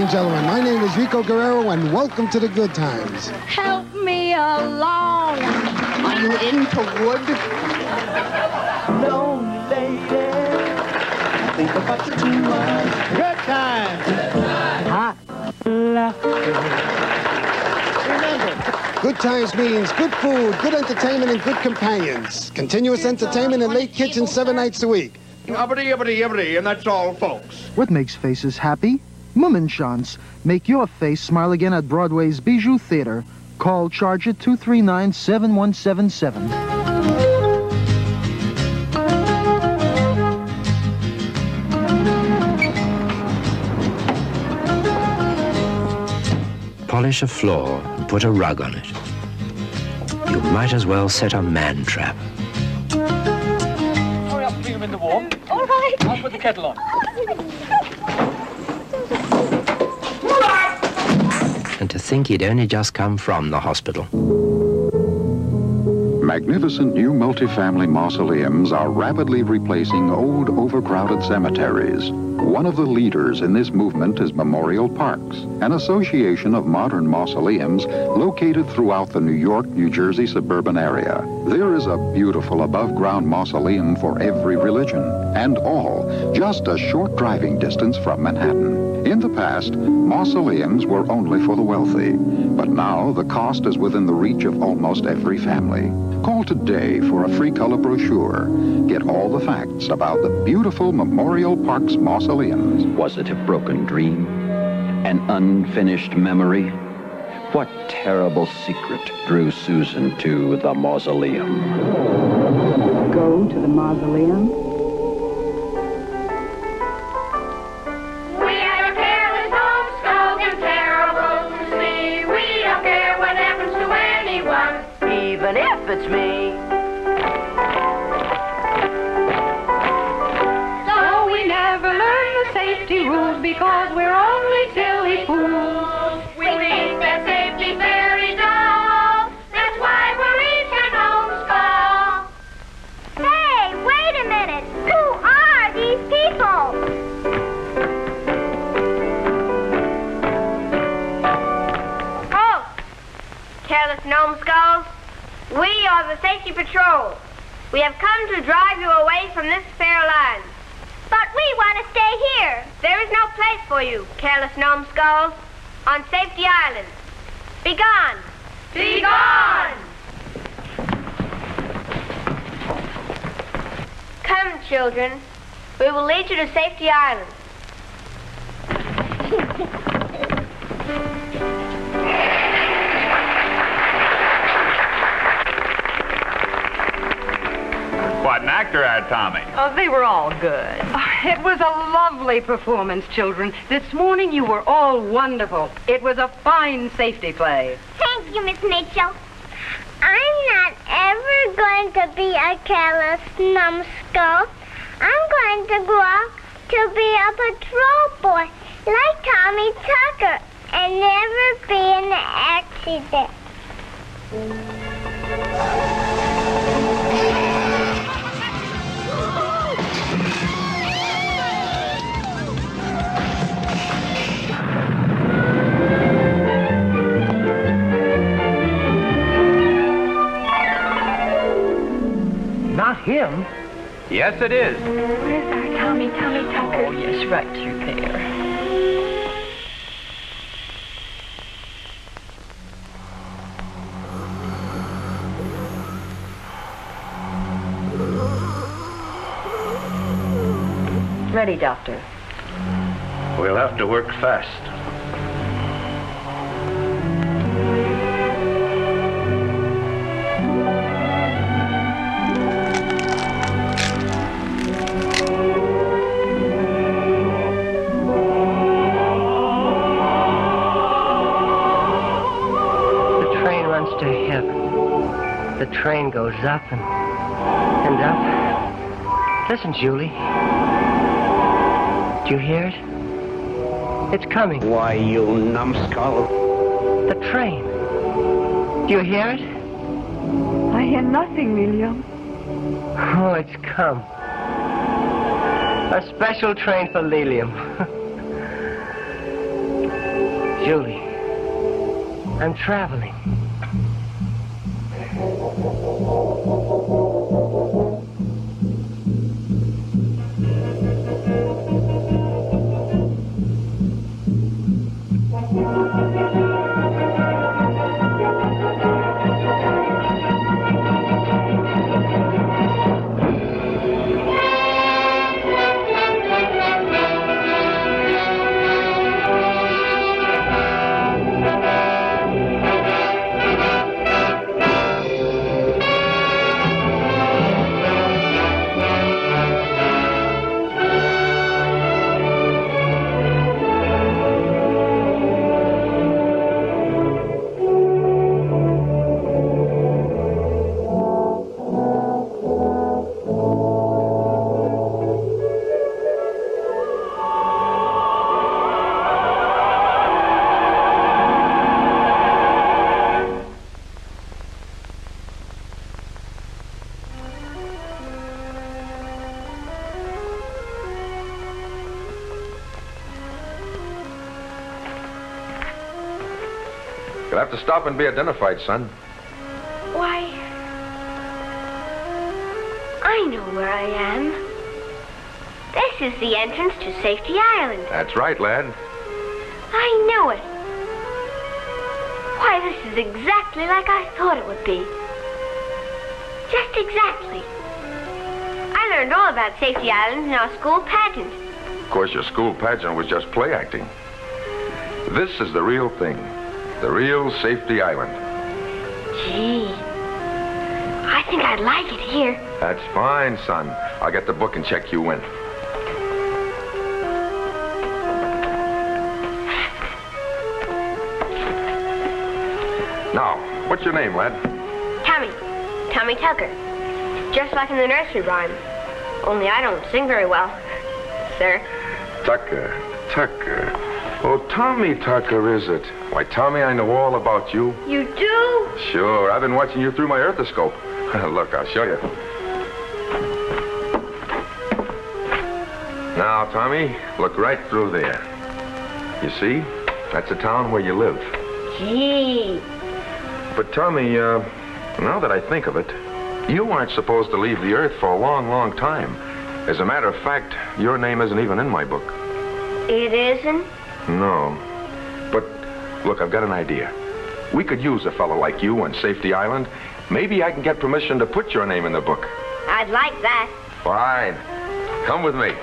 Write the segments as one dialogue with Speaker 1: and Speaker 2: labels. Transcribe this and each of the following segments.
Speaker 1: and gentlemen, my name is Rico Guerrero, and welcome to the Good Times.
Speaker 2: Help me along. Are you into wood?
Speaker 3: No, lady. I think about you too much. Good times. Hot laughter. Remember,
Speaker 1: Good times means good food, good entertainment, and good companions. Continuous entertainment and late kitchen 7 nights a week.
Speaker 4: Yibbity, and that's all, folks.
Speaker 5: What makes faces happy? Mummenschanz. Make your face smile again at Broadway's Bijou Theater. Call charge at 239-7177.
Speaker 6: Polish a floor and put a rug on it. You might as well set a man trap.
Speaker 7: Hurry up, bring him in the warm.
Speaker 2: All right.
Speaker 7: I'll put the kettle on.
Speaker 6: And to think he'd only just come from the hospital.
Speaker 8: Magnificent new multifamily mausoleums are rapidly replacing old, overcrowded cemeteries. One of the leaders in this movement is Memorial Parks, an association of modern mausoleums located throughout the New York, New Jersey suburban area. There is a beautiful above-ground mausoleum for every religion, and all just a short driving distance from Manhattan. In the past, mausoleums were only for the wealthy, but now the cost is within the reach of almost every family. Call today for a free color brochure. Get all the facts about the beautiful Memorial Parks mausoleums.
Speaker 9: Was it a broken dream? An unfinished memory? What terrible secret drew Susan to the mausoleum?
Speaker 10: Go to the mausoleum?
Speaker 11: We have a careless home, scold and terrible to see. We don't care what happens to anyone, even if it's me. So we never learn the safety rules because we're only silly fools. We think that safety's very dull. That's why we're each at home skull.
Speaker 12: Hey, wait a minute. Who are these people?
Speaker 11: Oh, careless gnome skulls. We are the Safety Patrol. We have come to drive you away from this fair land.
Speaker 12: But we want to stay here.
Speaker 11: There is no place for you, careless gnome skulls, on Safety Island. Be gone. Be gone! Come, children. We will lead you to Safety Island.
Speaker 4: What an actor had, Tommy.
Speaker 13: Oh, they were all good. It was a lovely performance, children. This morning you were all wonderful. It was a fine safety play.
Speaker 12: Thank you, Miss Mitchell. I'm not ever going to be a careless numbskull. I'm going to grow up to be a patrol boy like Tommy Tucker and never be in an accident.
Speaker 7: Not him.
Speaker 4: Yes, it is.
Speaker 2: Where's our Tommy Tucker?
Speaker 13: Oh, yes, right through there. Ready, Doctor.
Speaker 4: We'll have to work fast.
Speaker 14: To heaven. The train goes up and up. Listen, Julie. Do you hear it? It's coming.
Speaker 9: Why, you numbskull.
Speaker 14: The train. Do you hear it?
Speaker 10: I hear nothing, William.
Speaker 14: Oh, it's come. A special train for Lilium. Julie, I'm traveling.
Speaker 15: You'll have to stop and be identified, son.
Speaker 12: Why, I know where I am. This is the entrance to Safety Island.
Speaker 15: That's right, lad.
Speaker 12: I knew it. Why, this is exactly like I thought it would be. Just exactly. I learned all about Safety Island in our school pageant.
Speaker 15: Of course, your school pageant was just play acting. This is the real thing. The real Safety Island.
Speaker 12: Gee, I think I'd like it here.
Speaker 15: That's fine, son. I'll get the book and check you in. Now, what's your name, lad?
Speaker 12: Tommy. Tommy Tucker. Just like in the nursery rhyme. Only I don't sing very well, sir.
Speaker 15: Tucker. Oh, Tommy Tucker, is it? Why, Tommy, I know all about you.
Speaker 12: You do?
Speaker 15: Sure, I've been watching you through my earthoscope. Look, I'll show you. Now, Tommy, look right through there. You see? That's the town where you live.
Speaker 12: Gee.
Speaker 15: But, Tommy, now that I think of it, you aren't supposed to leave the earth for a long, long time. As a matter of fact, your name isn't even in my book.
Speaker 12: It isn't?
Speaker 15: No. But, look, I've got an idea. We could use a fellow like you on Safety Island. Maybe I can get permission to put your name in the book.
Speaker 12: I'd like that.
Speaker 15: Fine. Come with me.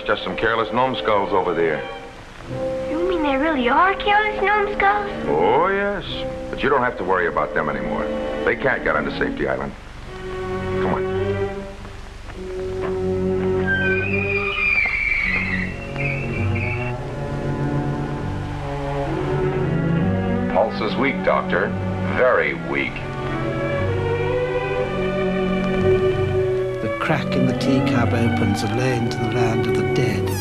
Speaker 15: Just some careless gnome skulls over there.
Speaker 12: You mean there really are careless gnome skulls?
Speaker 15: Oh, yes. But you don't have to worry about them anymore. They can't get onto Safety Island. Come on. Pulse is weak, Doctor. Very weak.
Speaker 5: The crack in the teacup opens a lane to the land of the dead.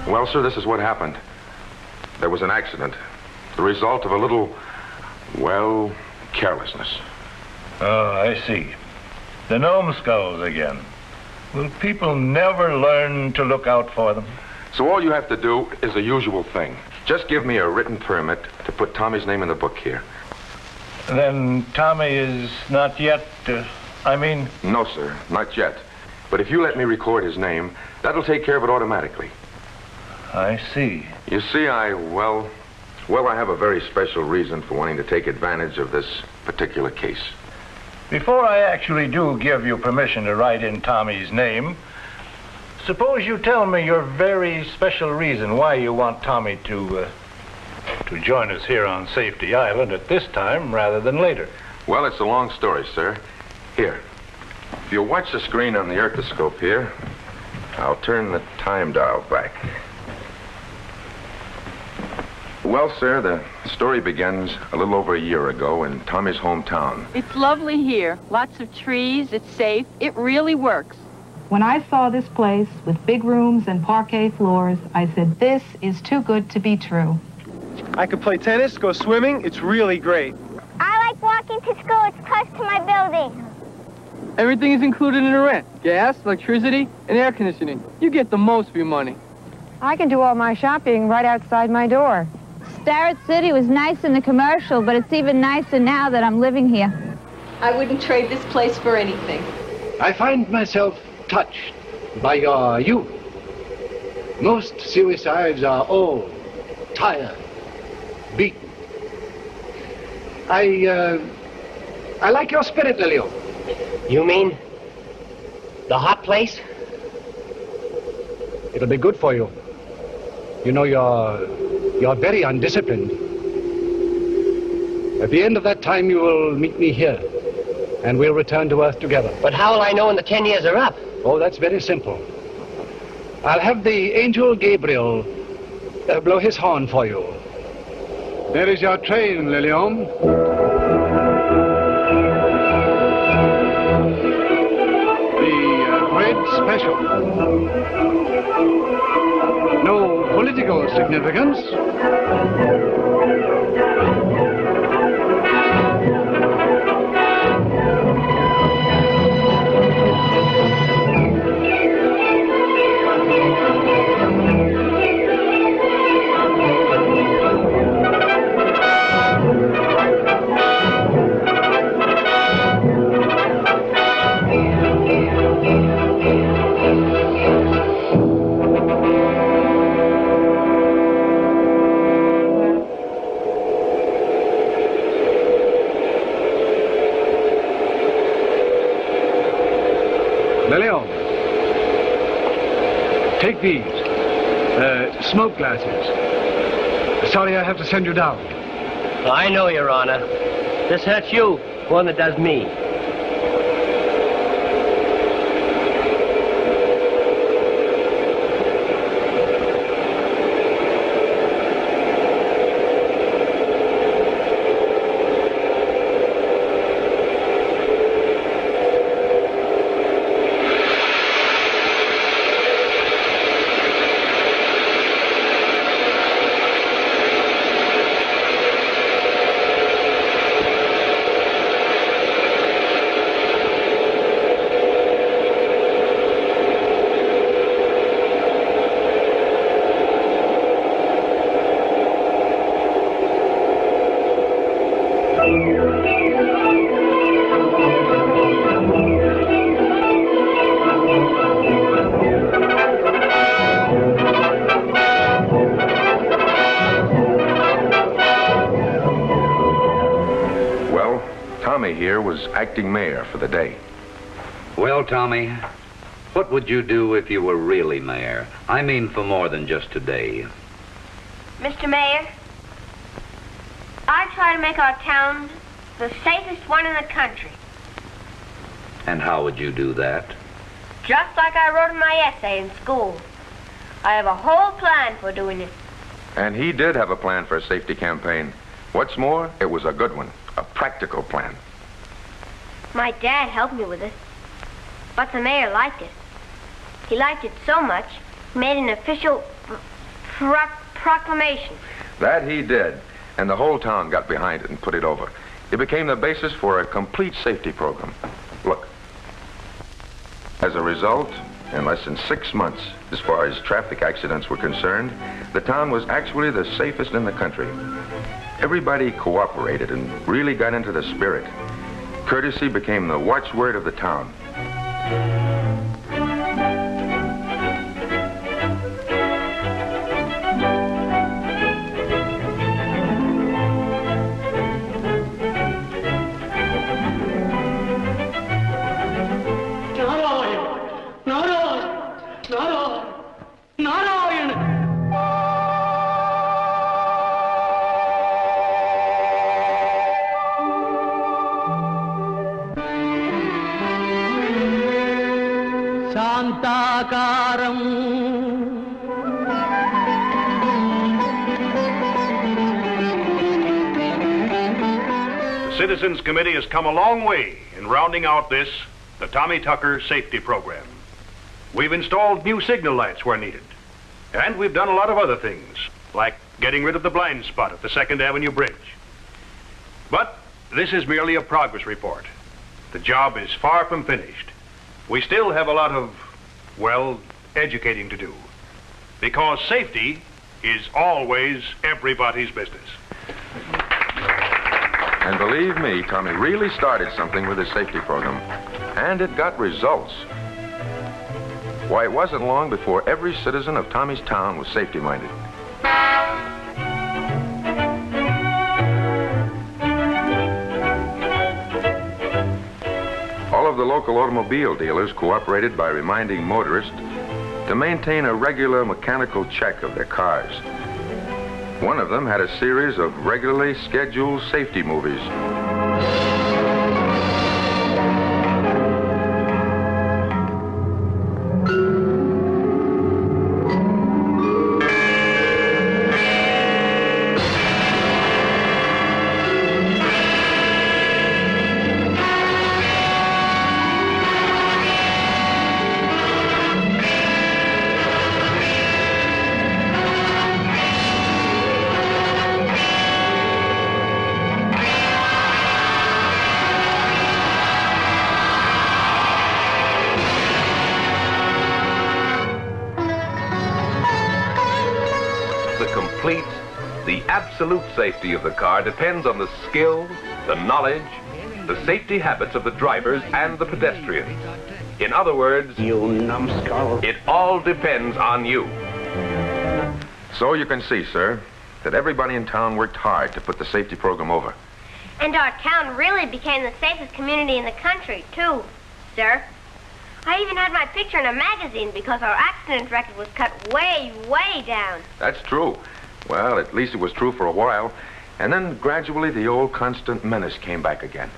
Speaker 15: Well, sir, this is what happened. There was an accident. The result of a little, well, carelessness.
Speaker 4: Oh, I see. The gnome skulls again. Will people never learn to look out for them?
Speaker 15: So all you have to do is the usual thing. Just give me a written permit to put Tommy's name in the book here.
Speaker 4: Then Tommy is not yet,
Speaker 15: No, sir, not yet. But if you let me record his name, that'll take care of it automatically.
Speaker 4: I see.
Speaker 15: You see, I have a very special reason for wanting to take advantage of this particular case.
Speaker 4: Before I actually do give you permission to write in Tommy's name, suppose you tell me your very special reason why you want Tommy to join us here on Safety Island at this time rather than later.
Speaker 15: Well, it's a long story, sir. Here, if you watch the screen on the earthoscope here, I'll turn the time dial back. Well, sir, the story begins a little over a year ago in Tommy's hometown.
Speaker 2: It's lovely here. Lots of trees. It's safe. It really works.
Speaker 16: When I saw this place with big rooms and parquet floors, I said, this is too good to be true.
Speaker 3: I could play tennis, go swimming. It's really great.
Speaker 12: I like walking to school. It's close to my building.
Speaker 7: Everything is included in the rent. Gas, electricity, and air conditioning. You get the most for your money.
Speaker 17: I can do all my shopping right outside my door.
Speaker 2: Starrett City was nice in the commercial, but it's even nicer now that I'm living here.
Speaker 18: I wouldn't trade this place for anything.
Speaker 19: I find myself touched by your youth. Most suicides are old, tired, beaten. I like your spirit, Lilio.
Speaker 14: You mean the hot place?
Speaker 19: It'll be good for you. You know, you're very undisciplined. At the end of that time, you will meet me here, and we'll return to Earth together.
Speaker 14: But how will I know when the 10 years are up?
Speaker 19: Oh, that's very simple. I'll have the angel Gabriel blow his horn for you. There is your train, Lilium. The bread special. No political significance. Lilio, take these. Smoke glasses. Sorry I have to send you down.
Speaker 14: I know, Your Honor. This hurts you more than it does me.
Speaker 15: Here was acting mayor for the day.
Speaker 9: Well, Tommy, what would you do if you were really mayor? I mean for more than just today.
Speaker 12: Mr. Mayor, I try to make our town the safest one in the country.
Speaker 9: And how would you do that?
Speaker 12: Just like I wrote in my essay in school. I have a whole plan for doing it.
Speaker 15: And he did have a plan for a safety campaign. What's more, it was a good one, a practical plan.
Speaker 12: My dad helped me with it, but the mayor liked it. He liked it so much, he made an official proclamation.
Speaker 15: That he did, and the whole town got behind it and put it over. It became the basis for a complete safety program. Look, as a result, in less than 6 months, as far as traffic accidents were concerned, the town was actually the safest in the country. Everybody cooperated and really got into the spirit. Courtesy became the watchword of the town.
Speaker 3: Not on! సాకారం
Speaker 20: The Citizens Committee has come a long way in rounding out the Tommy Tucker safety program. We've installed new signal lights where needed. And we've done a lot of other things, like getting rid of the blind spot at the 2nd Avenue Bridge. But this is merely a progress report. The job is far from finished. We still have a lot of, well, educating to do. Because safety is always everybody's business.
Speaker 15: And believe me, Tommy really started something with his safety program. And it got results. Why, it wasn't long before every citizen of Tommy's town was safety-minded. All of the local automobile dealers cooperated by reminding motorists to maintain a regular mechanical check of their cars. One of them had a series of regularly scheduled safety movies.
Speaker 21: The absolute safety of the car depends on the skill, the knowledge, the safety habits of the drivers and the pedestrians. In other words, you numbskull, it all depends on you.
Speaker 15: So you can see, sir, that everybody in town worked hard to put the safety program over.
Speaker 12: And our town really became the safest community in the country, too, sir. I even had my picture in a magazine because our accident record was cut way, way down.
Speaker 15: That's true. Well, at least it was true for a while. And then gradually the old constant menace came back again.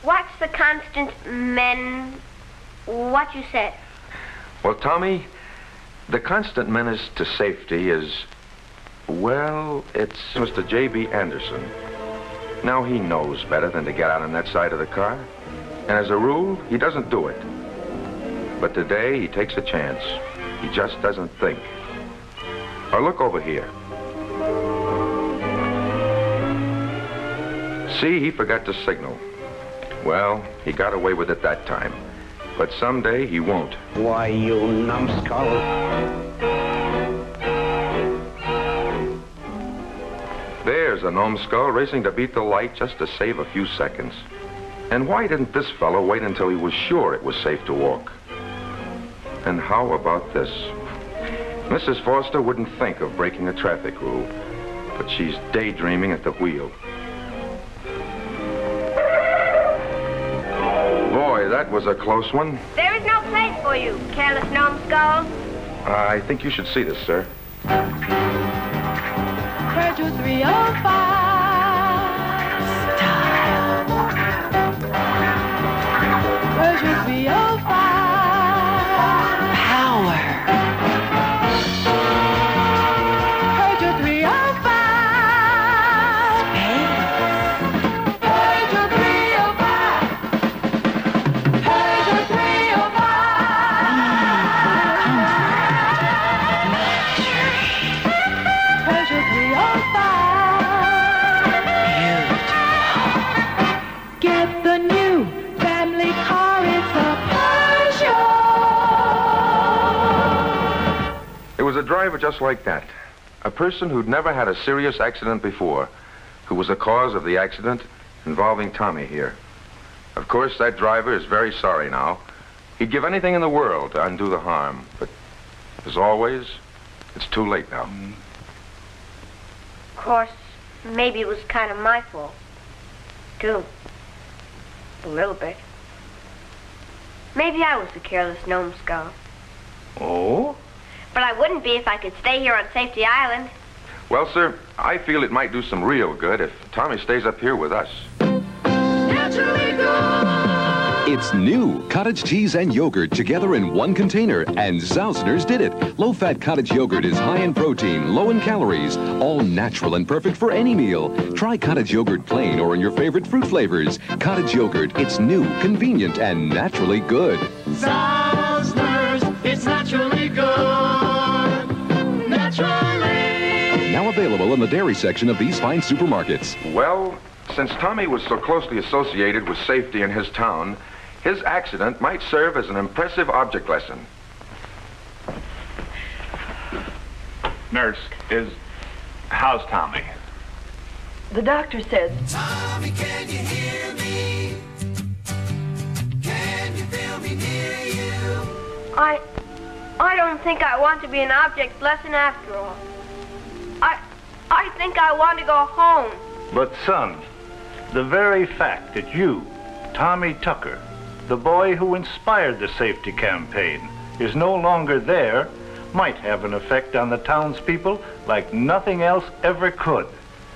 Speaker 12: What's the constant what you said?
Speaker 15: Well, Tommy, the constant menace to safety is, well, it's Mr. J.B. Anderson. Now, he knows better than to get out on that side of the car. And as a rule, he doesn't do it. But today, he takes a chance. He just doesn't think. Or look over here. See, he forgot to signal. Well, he got away with it that time. But someday he won't.
Speaker 3: Why, you numbskull.
Speaker 15: There's a numbskull racing to beat the light just to save a few seconds. And why didn't this fellow wait until he was sure it was safe to walk? And how about this? Mrs. Foster wouldn't think of breaking a traffic rule, but she's daydreaming at the wheel. Boy, that was a close one.
Speaker 12: There is no place for you, careless numbskull.
Speaker 15: I think you should see this, sir.
Speaker 11: Virgil 305. Style. Virgil 305. Power. Virgil 305. Space. Virgil 305. Virgil 305. Virgil 305. Get the new family car, it's a Peugeot.
Speaker 15: It was a driver just like that. A person who'd never had a serious accident before, who was the cause of the accident involving Tommy here. Of course, that driver is very sorry now. He'd give anything in the world to undo the harm, but as always, it's too late now.
Speaker 12: Of course, maybe it was kind of my fault, too. A little bit. Maybe I was a careless numbskull.
Speaker 15: Oh?
Speaker 12: But I wouldn't be if I could stay here on Safety Island.
Speaker 15: Well, sir, I feel it might do some real good if Tommy stays up here with us.
Speaker 11: Naturally good.
Speaker 1: It's new. Cottage cheese and yogurt together in one container, and Zausner's did it. Low-fat cottage yogurt is high in protein, low in calories, all natural and perfect for any meal. Try cottage yogurt plain or in your favorite fruit flavors. Cottage yogurt, it's new, convenient, and naturally good.
Speaker 3: Zausner's, it's naturally good. Naturally.
Speaker 1: Now available in the dairy section of these fine supermarkets.
Speaker 15: Well, since Tommy was so closely associated with safety in his town, his accident might serve as an impressive object lesson.
Speaker 4: Nurse, how's Tommy?
Speaker 18: The doctor says...
Speaker 3: Tommy, can you hear me? Can you feel me near you?
Speaker 12: I don't think I want to be an object lesson after all. I think I want to go home.
Speaker 4: But son, the very fact that you, Tommy Tucker, the boy who inspired the safety campaign, is no longer there might have an effect on the townspeople like nothing else ever could.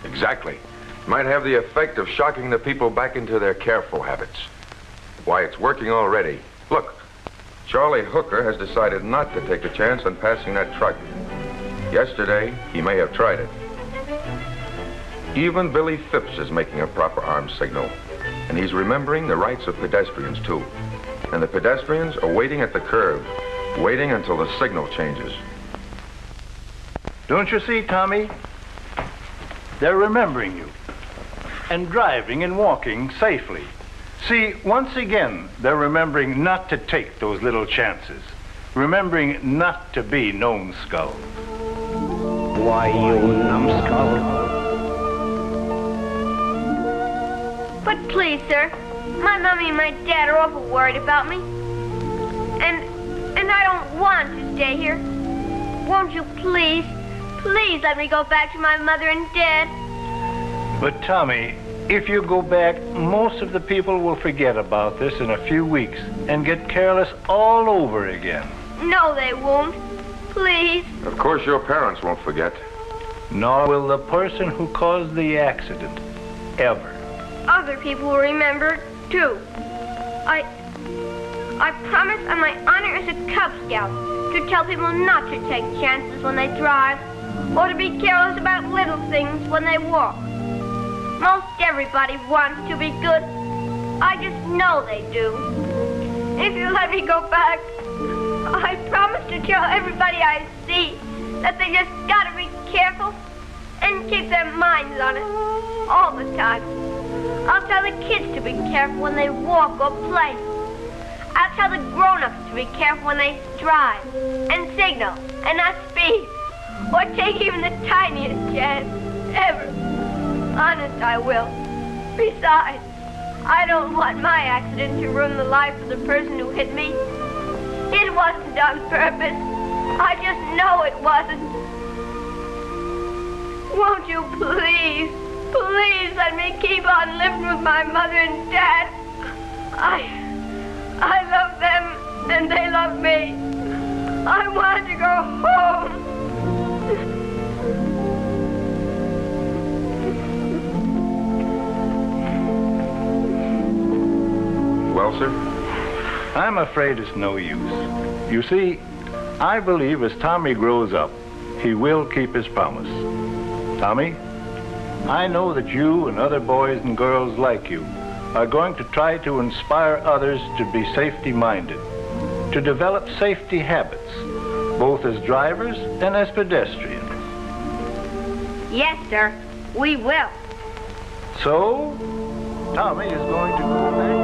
Speaker 15: Exactly. Might have the effect of shocking the people back into their careful habits. Why, it's working already. Look, Charlie Hooker has decided not to take a chance on passing that truck. Yesterday, he may have tried it. Even Billy Phipps is making a proper arm signal. And he's remembering the rights of pedestrians, too. And the pedestrians are waiting at the curb, waiting until the signal changes.
Speaker 4: Don't you see, Tommy? They're remembering you. And driving and walking safely. See, once again, they're remembering not to take those little chances. Remembering not to be numbskull.
Speaker 14: Why, you numbskull?
Speaker 12: But please, sir, my mommy and my dad are awful worried about me. And I don't want to stay here. Won't you please let me go back to my mother and dad?
Speaker 4: But Tommy, if you go back, most of the people will forget about this in a few weeks and get careless all over again.
Speaker 12: No, they won't. Please.
Speaker 15: Of course, your parents won't forget.
Speaker 4: Nor will the person who caused the accident, ever.
Speaker 12: Other people will remember, too. I promise on my honor as a Cub Scout to tell people not to take chances when they drive, or to be careless about little things when they walk. Most everybody wants to be good. I just know they do. If you let me go back, I promise to tell everybody I see that they just gotta be careful and keep their minds on it all the time. I'll tell the kids to be careful when they walk or play. I'll tell the grown-ups to be careful when they drive and signal and not speed or take even the tiniest chance ever. Honest, I will. Besides, I don't want my accident to ruin the life of the person who hit me. It wasn't on purpose. I just know it wasn't. Won't you please let me keep on living with my mother and dad? I love them and they love me. I want to go home.
Speaker 15: Well, sir?
Speaker 4: I'm afraid it's no use. You see, I believe as Tommy grows up, he will keep his promise. Tommy, I know that you and other boys and girls like you are going to try to inspire others to be safety-minded, to develop safety habits, both as drivers and as pedestrians.
Speaker 12: Yes, sir, we will.
Speaker 4: So, Tommy is going to go back.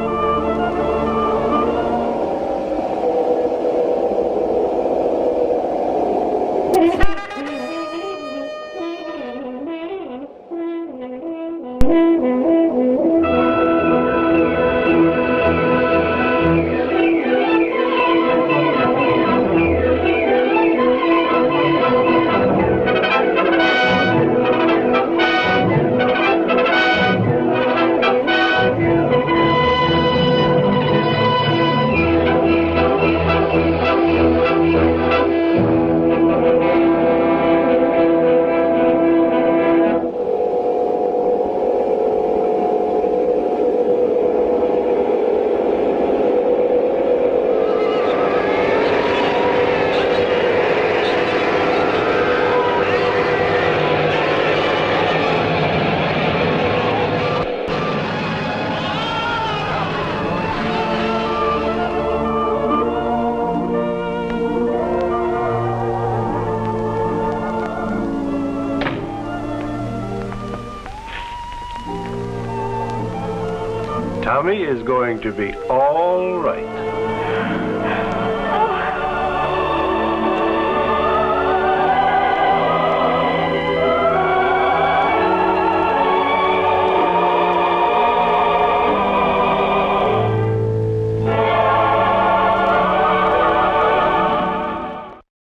Speaker 14: Tommy is going to be all right.